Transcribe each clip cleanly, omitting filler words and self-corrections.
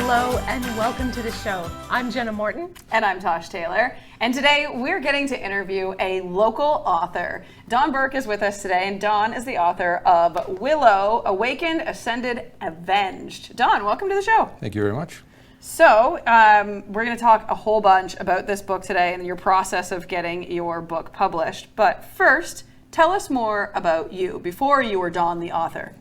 Hello and welcome to the show. I'm Jenna Morton. And I'm Tosh Taylor. And today we're getting to interview a local author. Don Bourque is with us today, and Don is the author of Willow, Awakened, Ascended, Avenged. Don, welcome to the show. Thank you very much. So we're going to talk a whole bunch about this book today and your process of getting your book published. But first, tell us more about you before you were Don the author.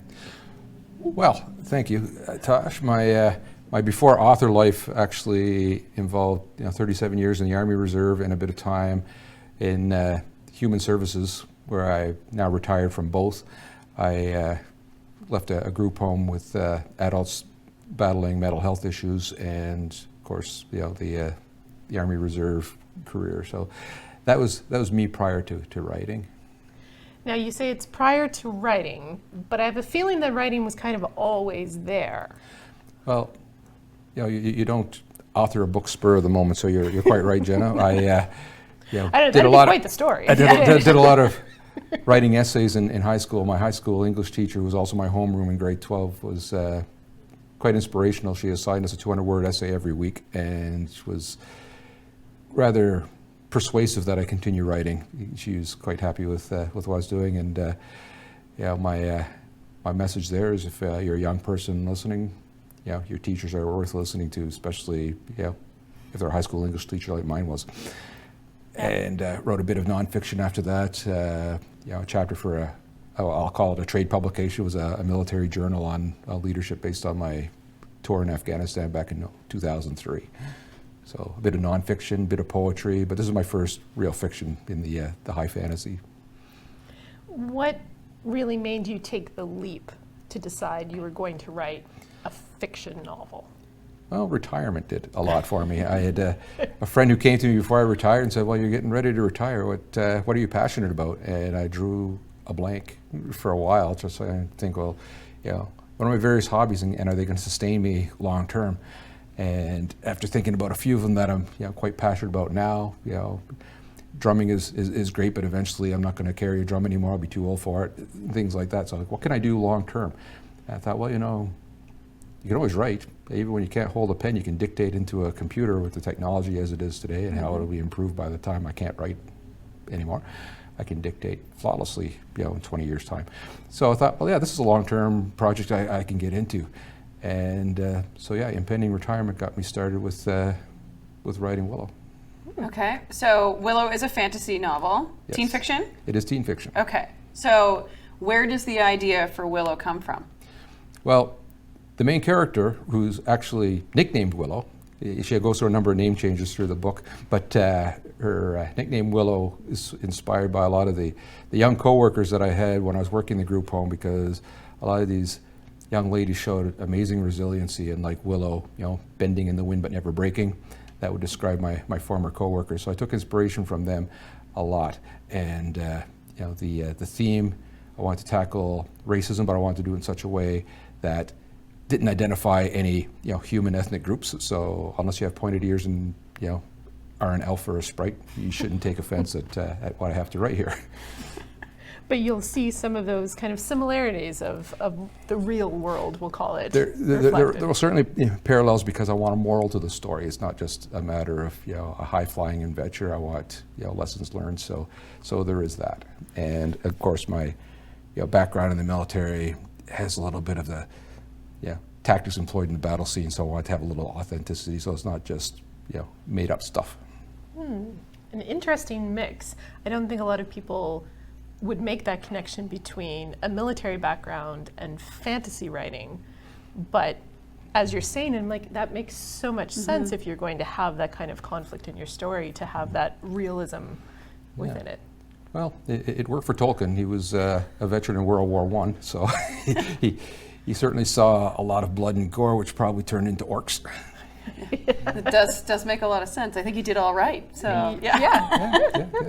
Well, thank you, Tosh. My before author life actually involved 37 years in the Army Reserve and a bit of time in human services, where I now retired from both. I left a group home with adults battling mental health issues, and of course, the Army Reserve career. So that was me prior to writing. Now you say it's prior to writing, but I have a feeling that writing was kind of always there. Well, you don't author a book spur of the moment, so you're quite right, Jenna. I did a lot quite the story. I did a lot of writing essays in high school. My high school English teacher, who was also my homeroom in grade 12, was quite inspirational. She assigned us a 200-word essay every week, and was rather persuasive that I continue writing. She was quite happy with what I was doing, and my message there is, if you're a young person listening, your teachers are worth listening to, especially if they're a high school English teacher like mine was. And wrote a bit of nonfiction after that. A chapter for I'll call it a trade publication. It was a military journal on leadership based on my tour in Afghanistan back in 2003. So a bit of nonfiction, a bit of poetry, but this is my first real fiction in the high fantasy. What really made you take the leap to decide you were going to write a fiction novel? Well, retirement did a lot for me. I had a friend who came to me before I retired and said, "Well, you're getting ready to retire. What are you passionate about?" And I drew a blank for a while, just so I think, well, what are my various hobbies, and are they going to sustain me long term? And after thinking about a few of them that I'm quite passionate about now, drumming is great, but eventually I'm not going to carry a drum anymore. I'll be too old for it. Things like that. So what can I do long term? And I thought, well, you can always write. Even when you can't hold a pen, you can dictate into a computer with the technology as it is today, and how it'll be improved by the time I can't write anymore. I can dictate flawlessly, in 20 years' time. So I thought, well, this is a long-term project I can get into. And impending retirement got me started with writing Willow. Okay, so Willow is a fantasy novel. Yes. Teen fiction? It is teen fiction. Okay, so where does the idea for Willow come from? Well, the main character, who's actually nicknamed Willow, she goes through a number of name changes through the book, but her nickname Willow is inspired by a lot of the young coworkers that I had when I was working the group home, because a lot of these young ladies showed amazing resiliency, and like Willow, bending in the wind but never breaking. That would describe my former coworkers. So I took inspiration from them a lot, and the theme, I wanted to tackle racism, but I wanted to do it in such a way that didn't identify any human ethnic groups. So unless you have pointed ears and are an elf or a sprite, you shouldn't take offense at what I have to write here. But you'll see some of those kind of similarities of the real world, we'll call it. There will certainly be parallels, because I want a moral to the story. It's not just a matter of a high-flying adventure. I want lessons learned. So there is that, and of course my background in the military has a little bit of the tactics employed in the battle scene. So I want to have a little authenticity. So it's not just made up stuff. An interesting mix. I don't think a lot of people would make that connection between a military background and fantasy writing, but as you're saying, I'm like, that makes so much sense if you're going to have that kind of conflict in your story, to have that realism within it. Well, it worked for Tolkien. He was a veteran in World War I, so he certainly saw a lot of blood and gore, which probably turned into orcs. It does make a lot of sense. I think he did all right. So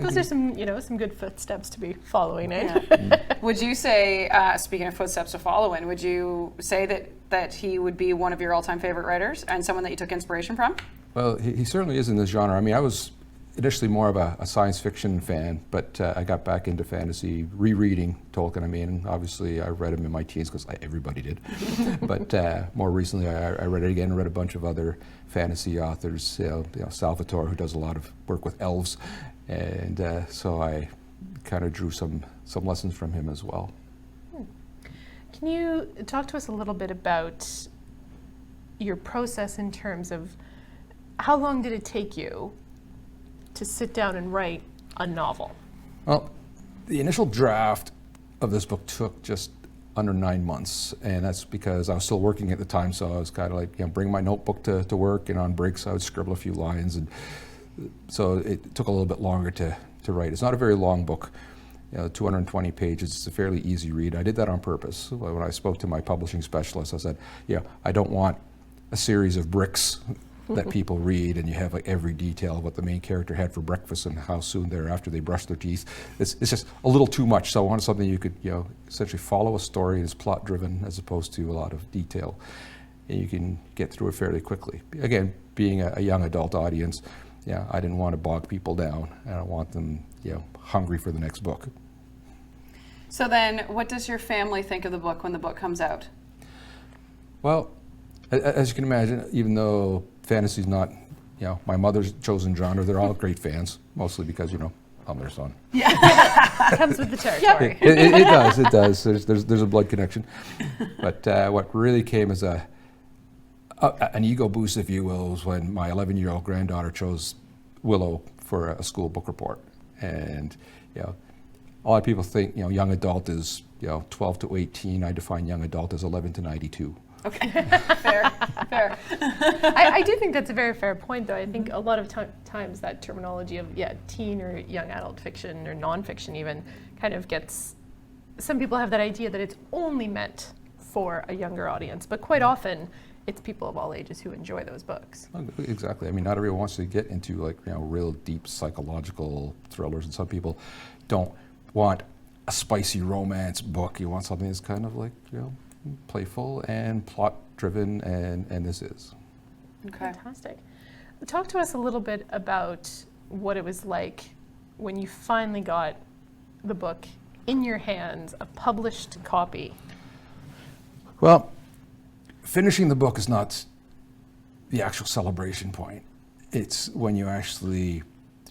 Those are some some good footsteps to be following in. Would you say, speaking of footsteps to follow in, would you say that he would be one of your all-time favorite writers and someone that you took inspiration from? Well, he certainly is in this genre. I mean, I was initially more of a science fiction fan, but I got back into fantasy, rereading Tolkien. I mean, obviously I read him in my teens because everybody did. But more recently I read it again, read a bunch of other fantasy authors, Salvatore, who does a lot of work with elves. And so I kind of drew some lessons from him as well. Can you talk to us a little bit about your process in terms of how long did it take you to sit down and write a novel? Well, the initial draft of this book took just under 9 months, and that's because I was still working at the time, so I was kind of like, bring my notebook to work, and on breaks I would scribble a few lines, and so it took a little bit longer to write. It's not a very long book, 220 pages. It's a fairly easy read. I did that on purpose. When I spoke to my publishing specialist, I said, I don't want a series of bricks that people read and you have like every detail of what the main character had for breakfast and how soon thereafter they brushed their teeth. It's just a little too much. So I wanted something you could essentially follow a story that's plot driven as opposed to a lot of detail, and you can get through it fairly quickly. Again, being a young adult audience, I didn't want to bog people down. I don't want them hungry for the next book. So then what does your family think of the book when the book comes out? Well, as you can imagine, even though fantasy's not, my mother's chosen genre, they're all great fans, mostly because, I'm their son. Yeah, it comes with the territory. It does. There's a blood connection. But what really came as an ego boost, if you will, was when my 11-year-old granddaughter chose Willow for a school book report. And, a lot of people think, young adult is, 12 to 18. I define young adult as 11 to 92. Okay, fair. I do think that's a very fair point, though. I think a lot of times that terminology of teen or young adult fiction or nonfiction even kind of gets, some people have that idea that it's only meant for a younger audience, but quite often it's people of all ages who enjoy those books. Exactly. I mean, not everyone wants to get into real deep psychological thrillers, and some people don't want a spicy romance book. You want something that's kind of like, playful and plot driven, and this is. Okay. Fantastic. Talk to us a little bit about what it was like when you finally got the book in your hands, a published copy. Well, finishing the book is not the actual celebration point. It's when you actually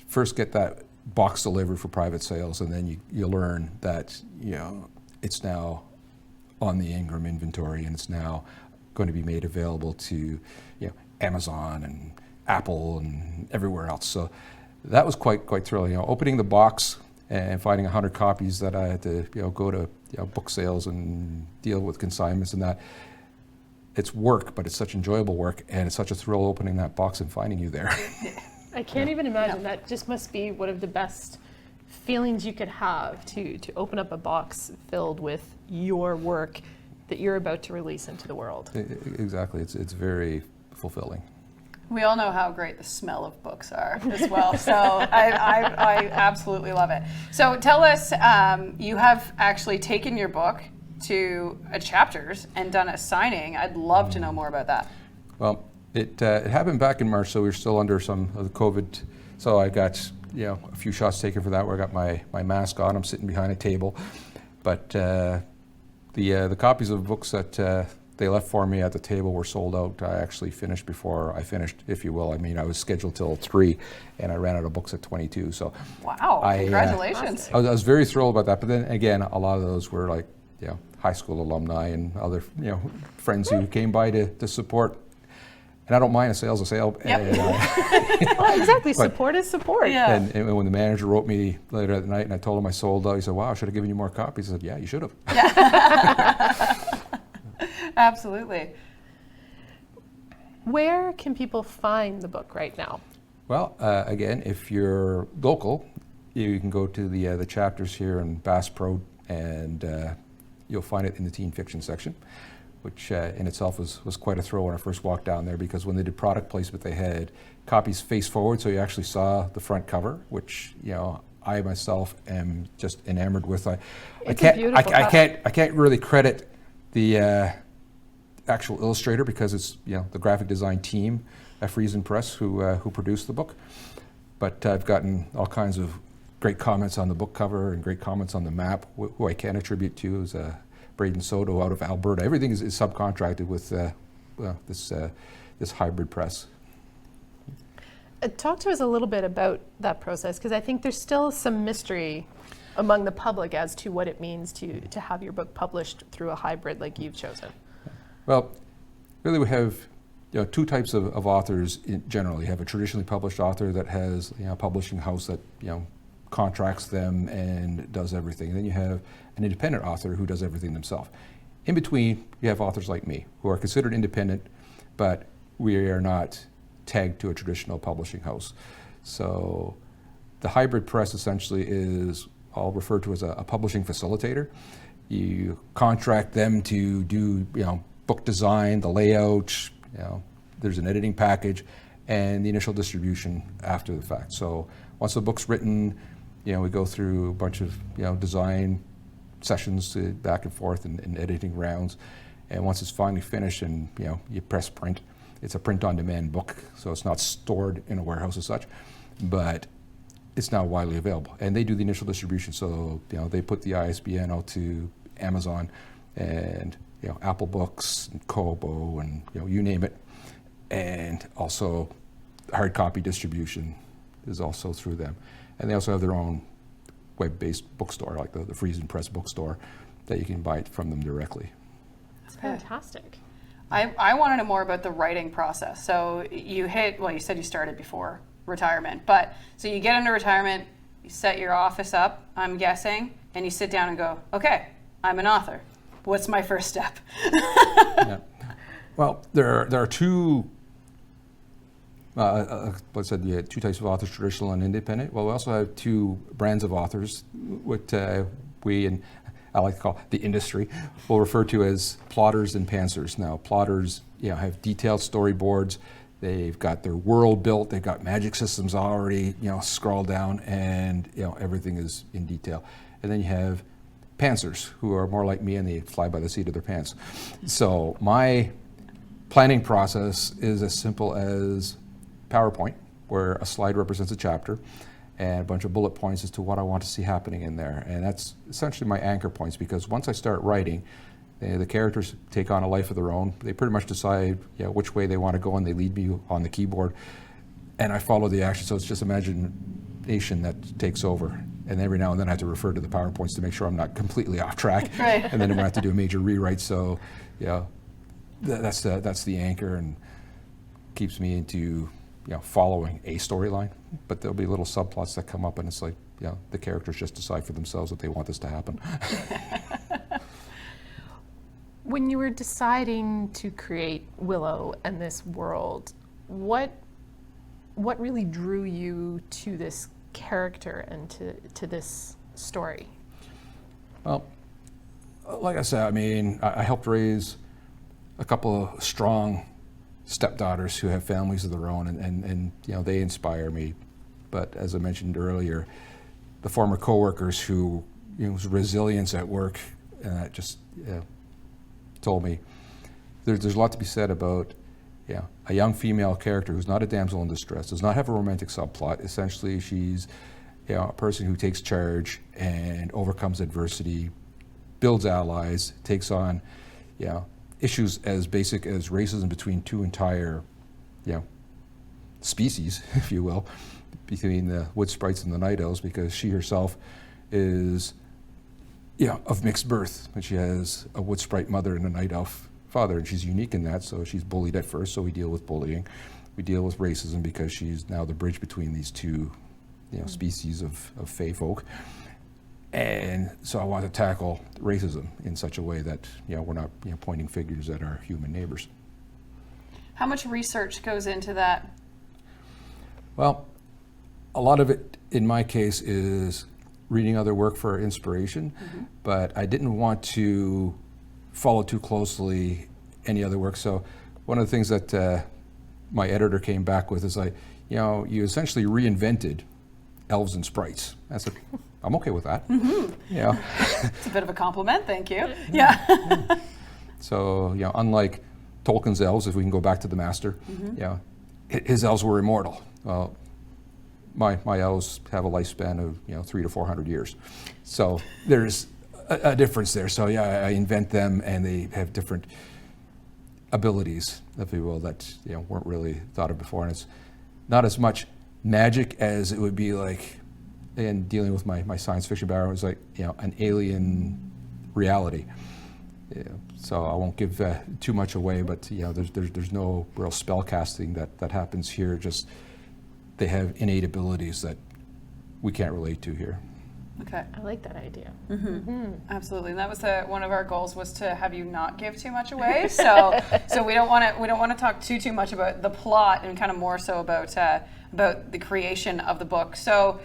first get that box delivered for private sales, and then you learn that it's now on the Ingram inventory, and it's now going to be made available to Amazon and Apple and everywhere else. So that was quite thrilling. Opening the box and finding 100 copies that I had to go to book sales and deal with consignments and that. It's work, but it's such enjoyable work, and it's such a thrill opening that box and finding you there. I can't even imagine. That just must be one of the best feelings you could have, to open up a box filled with your work that you're about to release into the world. Exactly. It's very fulfilling. We all know how great the smell of books are as well, so I absolutely love it. So tell us, you have actually taken your book to a Chapters and done a signing. I'd love to know more about that. Well, it happened back in March, so we were still under some of the COVID. So I got a few shots taken for that, where I got my mask on. I'm sitting behind a table, but the copies of books that they left for me at the table were sold out. I actually finished before I finished, if you will. I mean, I was scheduled till 3, and I ran out of books at 22. So wow, congratulations! I was very thrilled about that. But then again, a lot of those were like high school alumni and other friends who came by to support. And I don't mind a sale's a sale. Yep. Well, exactly. Support is support. Yeah. And when the manager wrote me later at night and I told him I sold out, he said, "Wow, I should have given you more copies." I said, "Yeah, you should have." Yeah. Absolutely. Where can people find the book right now? Well, again, if you're local, you can go to the Chapters here in Bass Pro, and you'll find it in the teen fiction section, which in itself was quite a thrill when I first walked down there, because when they did product placement, they had copies face forward, so you actually saw the front cover, which I myself am just enamored with. I can't really credit the actual illustrator, because it's the graphic design team at Friesen Press who produced the book. but I've gotten all kinds of great comments on the book cover and great comments on the map. Who I can attribute to is Braden Soto out of Alberta. Everything is subcontracted with this hybrid press. Talk to us a little bit about that process, because I think there's still some mystery among the public as to what it means to have your book published through a hybrid like you've chosen. Well, really we have two types of authors generally. You have a traditionally published author that has a publishing house that contracts them and does everything. And then you have an independent author who does everything themselves. In between, you have authors like me who are considered independent, but we are not tagged to a traditional publishing house. So the hybrid press essentially is, I'll refer to as a publishing facilitator. You contract them to do book design, the layout, there's an editing package, and the initial distribution after the fact. So once the book's written, we go through a bunch of design sessions back and forth and editing rounds. And once it's finally finished and you press print, it's a print-on-demand book, so it's not stored in a warehouse as such, but it's now widely available. And they do the initial distribution, so they put the ISBN out to Amazon and Apple Books and Kobo and you name it. And also hard copy distribution is also through them. And they also have their own web-based bookstore, like the Friesen Press bookstore, that you can buy it from them directly. That's fantastic. I want to know more about the writing process. So you said you started before retirement, but so you get into retirement, you set your office up, I'm guessing, and you sit down and go, okay, I'm an author. What's my first step? Yeah. Well, there are two. Two types of authors, traditional and independent. Well, we also have two brands of authors, what we and I like to call the industry will refer to as plotters and pantsers. Now, plotters, have detailed storyboards. They've got their world built. They've got magic systems already, scrolled down, and everything is in detail. And then you have pantsers, who are more like me, and they fly by the seat of their pants. So my planning process is as simple as PowerPoint, where a slide represents a chapter, and a bunch of bullet points as to what I want to see happening in there. And that's essentially my anchor points, because once I start writing, the characters take on a life of their own. They pretty much decide which way they want to go, and they lead me on the keyboard. And I follow the action, so it's just imagination that takes over. And every now and then I have to refer to the PowerPoints to make sure I'm not completely off track. Right. And then I'm going to have to do a major rewrite. So that's the anchor, and keeps me into following a storyline. But there'll be little subplots that come up, and it's like the characters just decide for themselves that they want this to happen. When you were deciding to create Willow and this world, what really drew you to this character and to this story? Well, like I said, I helped raise a couple of strong stepdaughters who have families of their own, and they inspire me. But as I mentioned earlier, the former coworkers who resilience at work, and that just told me there's a lot to be said about a young female character who's not a damsel in distress, does not have a romantic subplot. Essentially, she's a person who takes charge and overcomes adversity, builds allies, takes on issues as basic as racism between two entire species, if you will, between the wood sprites and the night owls, because she herself is of mixed birth, but she has a wood sprite mother and a night elf father, and she's unique in that. So she's bullied at first, so we deal with bullying. We deal with racism because she's now the bridge between these two species of fae folk. And so I want to tackle racism in such a way that we're not pointing fingers at our human neighbors. How much research goes into that? Well, a lot of it in my case is reading other work for inspiration, but I didn't want to follow too closely any other work. So one of the things that my editor came back with is you essentially reinvented elves and sprites. I said, I'm okay with that. It's a bit of a compliment, thank you. Yeah. So unlike Tolkien's elves, if we can go back to the master, his elves were immortal. Well, my owls have a lifespan of 300 to 400 years. So there's a difference there. So yeah, I invent them, and they have different abilities, if you will, that weren't really thought of before. And it's not as much magic as it would be like, and dealing with my science fiction background, it was like an alien reality. So I won't give too much away, but there's no real spell casting that happens here. Just they have innate abilities that we can't relate to here. Okay. I like that idea. Absolutely. And that was one of our goals, was to have you not give too much away. So we don't want to talk too much about the plot, and kind of more so about the creation of the book. So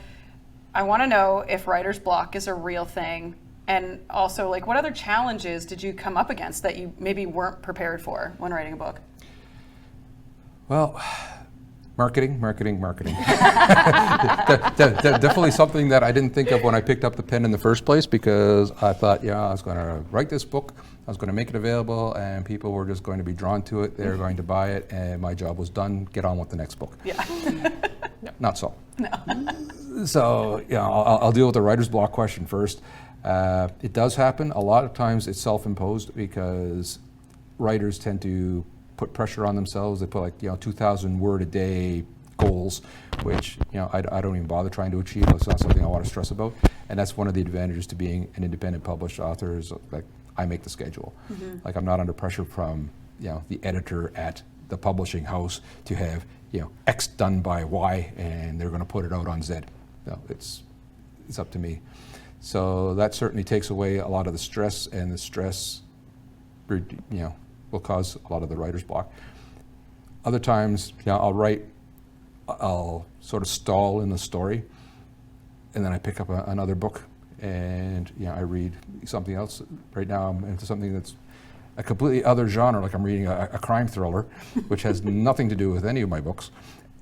I want to know if writer's block is a real thing, and also like what other challenges did you come up against that you maybe weren't prepared for when writing a book? Well, marketing. Definitely something that I didn't think of when I picked up the pen in the first place, because I thought, I was going to write this book, I was going to make it available, and people were just going to be drawn to it. They were going to buy it, and my job was done. Get on with the next book. Yeah. No, not so. No. So, I'll deal with the writer's block question first. It does happen. A lot of times it's self-imposed, because writers tend to put pressure on themselves. They put like 2,000 word a day goals, which I don't even bother trying to achieve. It's not something I want to stress about. And that's one of the advantages to being an independent published author, is like I make the schedule. Like I'm not under pressure from the editor at the publishing house to have X done by Y, and they're going to put it out on Z. No, it's up to me. So that certainly takes away a lot of the stress, and the stress will cause a lot of the writer's block. Other times, I'll sort of stall in the story, and then I pick up another book, and I read something else. Right now I'm into something that's a completely other genre, like I'm reading a crime thriller, which has nothing to do with any of my books,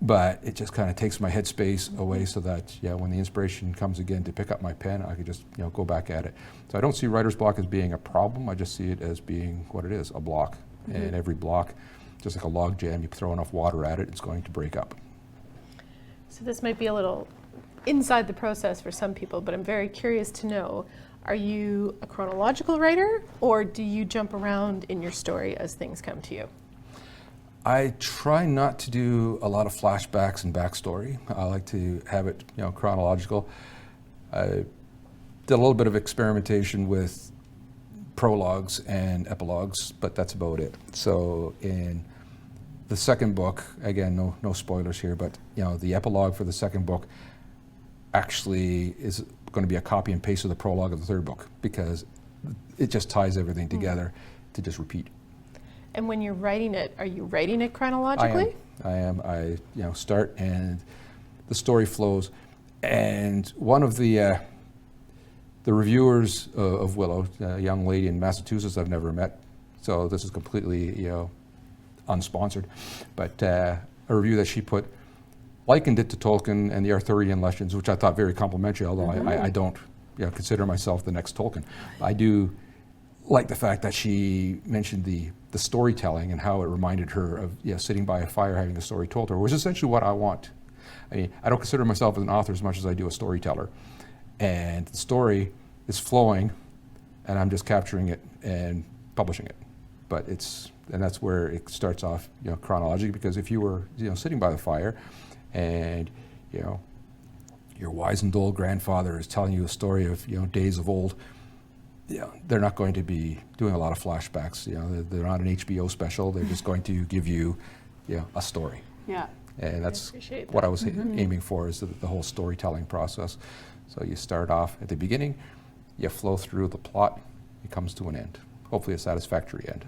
but it just kind of takes my headspace away, so that when the inspiration comes again to pick up my pen, I could just go back at it. So I don't see writer's block as being a problem. I just see it as being what it is, a block. And every block, just like a log jam, you throw enough water at it, it's going to break up. So this might be a little inside the process for some people, but I'm very curious to know, are you a chronological writer, or do you jump around in your story as things come to you? I try not to do a lot of flashbacks and backstory. I like to have it chronological. I did a little bit of experimentation with prologues and epilogues, but that's about it. So in the second book, again, no spoilers here, but the epilogue for the second book actually is going to be a copy and paste of the prologue of the third book, because it just ties everything together to just repeat. And when you're writing it, are you writing it chronologically? I am. I start, and the story flows. And one of the reviewers of Willow, a young lady in Massachusetts I've never met, so this is completely unsponsored, but a review that she put likened it to Tolkien and the Arthurian legends, which I thought very complimentary, although I don't consider myself the next Tolkien. I do like the fact that she mentioned the storytelling and how it reminded her of sitting by a fire having a story told her, which is essentially what I want. I mean, I don't consider myself as an author as much as I do a storyteller. And the story is flowing, and I'm just capturing it and publishing it. But and that's where it starts off, chronologically, because if you were, sitting by the fire, and your wizened old grandfather is telling you a story of, days of old, they're not going to be doing a lot of flashbacks. They're not an HBO special. They're just going to give you, a story. Yeah. And that's what I was aiming for, is the whole storytelling process. So you start off at the beginning, you flow through the plot, it comes to an end. Hopefully a satisfactory end.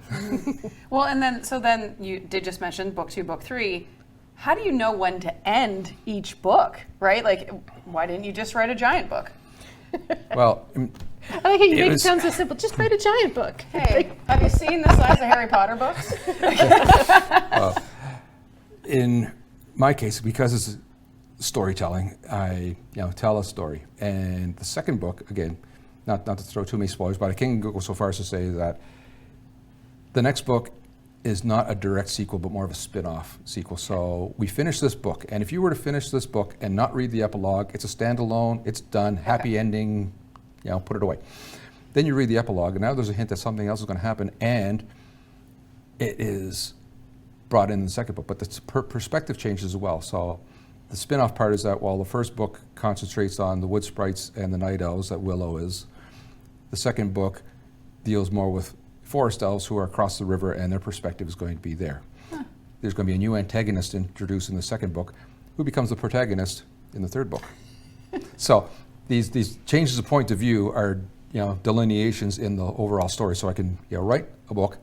Well, and then you did just mention book 2, book 3. How do you know when to end each book, right? Like, why didn't you just write a giant book? Well, I like how you make it sound so simple. Just write a giant book. Hey, have you seen the size of Harry Potter books? In my case, because it's storytelling, I tell a story. And the second book, again, not to throw too many spoilers, but I can go so far as to say that the next book is not a direct sequel, but more of a spin-off sequel. So we finished this book, and if you were to finish this book and not read the epilogue, it's a standalone, it's done, happy ending, put it away. Then you read the epilogue, and now there's a hint that something else is going to happen, and it is brought in the second book, but the perspective changes as well. So the spin-off part is that while the first book concentrates on the wood sprites and the night elves that Willow is, the second book deals more with forest elves who are across the river, and their perspective is going to be there. There's going to be a new antagonist introduced in the second book who becomes the protagonist in the third book. So these changes of point of view are delineations in the overall story. So I can write a book,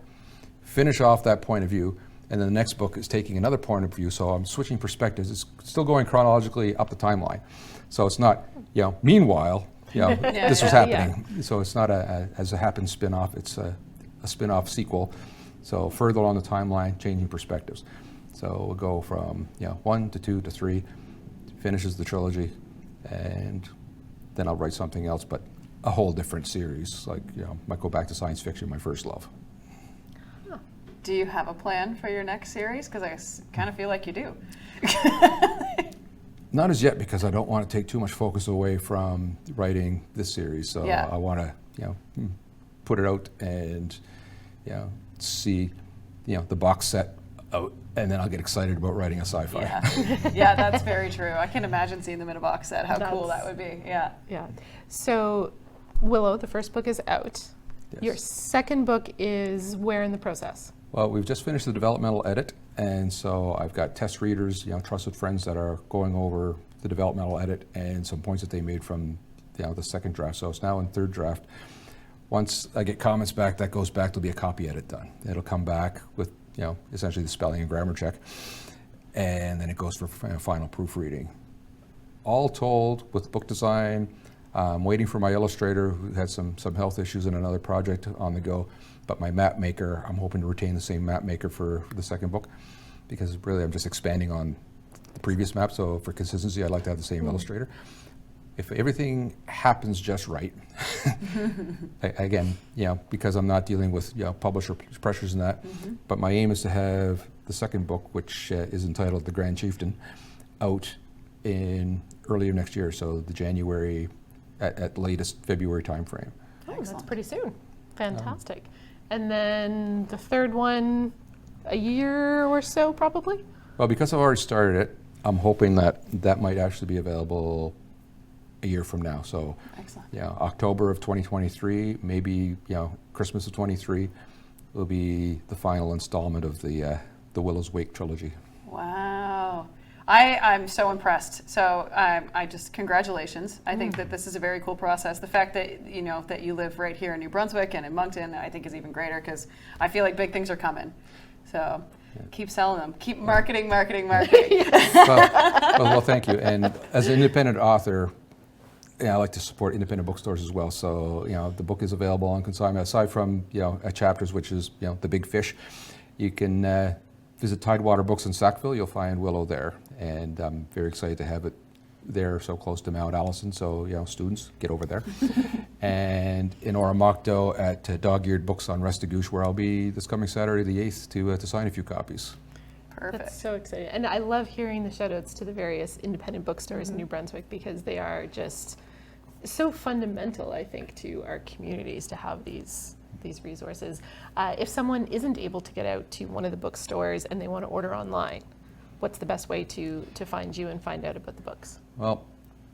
finish off that point of view, and then the next book is taking another point of view. So I'm switching perspectives. It's still going chronologically up the timeline. So it's not, meanwhile, this was happening. Yeah. So it's not as a happened spin-off. It's a spin-off sequel. So further along the timeline, changing perspectives. So we'll go from 1 to 2 to 3, finishes the trilogy, and then I'll write something else, but a whole different series. Like might go back to science fiction, my first love. Do you have a plan for your next series? Because I kind of feel like you do. Not as yet, because I don't want to take too much focus away from writing this series. So I want to, put it out and, see, the box set out, and then I'll get excited about writing a sci-fi. Yeah, that's very true. I can imagine seeing them in a box set. How cool that would be. Yeah. So, Willow, the first book is out. Yes. Your second book is where in the process? Well, we've just finished the developmental edit, and so I've got test readers, trusted friends that are going over the developmental edit and some points that they made from the second draft. So it's now in third draft. Once I get comments back, that goes back to be a copy edit done. It'll come back with essentially the spelling and grammar check, and then it goes for final proofreading. All told, with book design, I'm waiting for my illustrator who had some health issues in another project on the go. But my map maker, I'm hoping to retain the same map maker for the second book, because really I'm just expanding on the previous map. So for consistency, I'd like to have the same illustrator. If everything happens just right, again, because I'm not dealing with publisher pressures and that, but my aim is to have the second book, which is entitled The Grand Chieftain, out in earlier next year. So the January, at latest February timeframe. Oh, that's pretty soon. Fantastic. And then the third one, a year or so, probably? Well, because I've already started it, I'm hoping that might actually be available a year from now. So, October of 2023, maybe Christmas of 23 will be the final installment of the Willow's Wake trilogy. Wow. I'm so impressed. So I just, congratulations. I think that this is a very cool process. The fact that, that you live right here in New Brunswick and in Moncton, I think is even greater, because I feel like big things are coming. So keep selling them. Keep marketing. Well, thank you. And as an independent author, I like to support independent bookstores as well. So, the book is available on consignment. Aside from, at Chapters, which is, the big fish, you can visit Tidewater Books in Sackville. You'll find Willow there. And I'm very excited to have it there so close to Mount Allison. So, students, get over there. And in Oromocto at Dog-Eared Books on Restigouche, where I'll be this coming Saturday the 8th to sign a few copies. Perfect. That's so exciting. And I love hearing the shout-outs to the various independent bookstores in New Brunswick, because they are just so fundamental, I think, to our communities to have these resources. If someone isn't able to get out to one of the bookstores and they want to order online, what's the best way to find you and find out about the books? Well,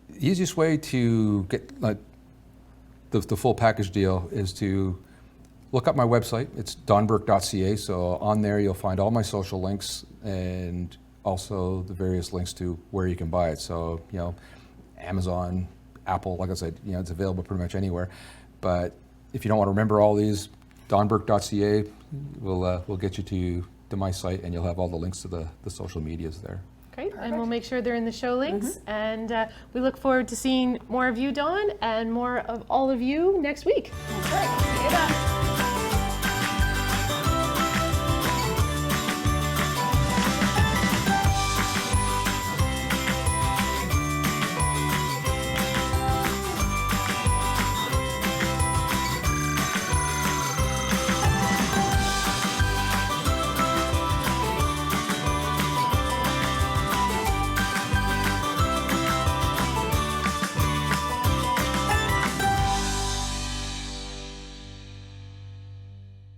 the easiest way to get the full package deal is to look up my website. It's donbourque.ca. So on there you'll find all my social links and also the various links to where you can buy it. So, Amazon, Apple, like I said, it's available pretty much anywhere. But if you don't want to remember all these, donbourque.ca will get you to my site, and you'll have all the links to the social medias there. Great, and we'll make sure they're in the show links. And we look forward to seeing more of you, Dawn, and more of all of you next week. That's right. See you then.